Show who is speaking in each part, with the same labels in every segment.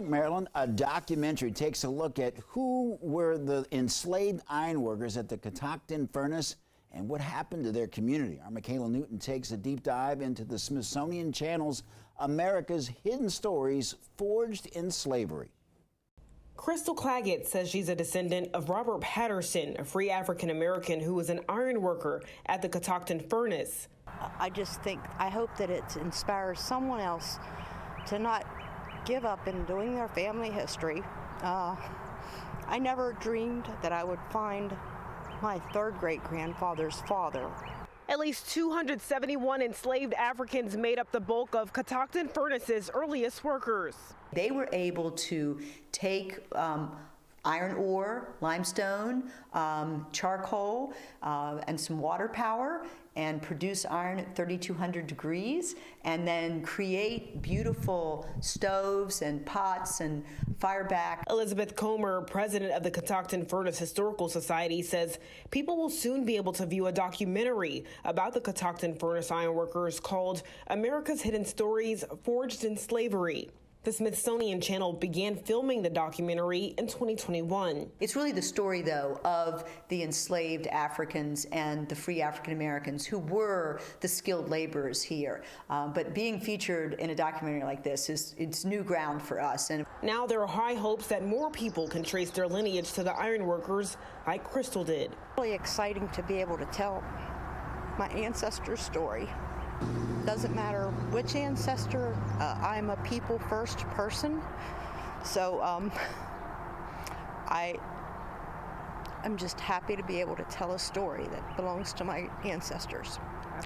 Speaker 1: Clark, Maryland, a documentary takes a look at who were the enslaved ironworkers at the Catoctin Furnace and what happened to their community. Our Michaela Newton takes a deep dive into the Smithsonian Channel's America's Hidden Stories Forged in Slavery.
Speaker 2: Crystal Claggett says she's a descendant of Robert Patterson, a free African-American who was an iron worker at the Catoctin Furnace.
Speaker 3: I hope that it inspires someone else to not give up in doing their family history. I never dreamed that I would find my third great-grandfather's father.
Speaker 2: At least 271 enslaved Africans made up the bulk of Catoctin Furnace's earliest workers.
Speaker 4: They were able to take iron ore, limestone, charcoal, and some water power and produce iron at 3,200 degrees and then create beautiful stoves and pots and fireback.
Speaker 2: Elizabeth Comer, president of the Catoctin Furnace Historical Society, says people will soon be able to view a documentary about the Catoctin Furnace ironworkers called America's Hidden Stories Forged in Slavery. The Smithsonian Channel began filming the documentary in 2021.
Speaker 4: It's really the story, though, of the enslaved Africans and the free African Americans who were the skilled laborers here. But being featured in a documentary like this it's new ground for us. And
Speaker 2: now there are high hopes that more people can trace their lineage to the ironworkers like Crystal did.
Speaker 3: Really exciting to be able to tell my ancestors' story. Doesn't matter which ancestor, I'm a people first person, so I'm just happy to be able to tell a story that belongs to my ancestors,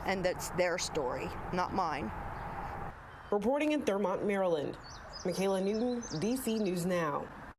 Speaker 3: and that's their story, not mine.
Speaker 2: Reporting in Thurmont, Maryland, Michaela Newton, DC News Now.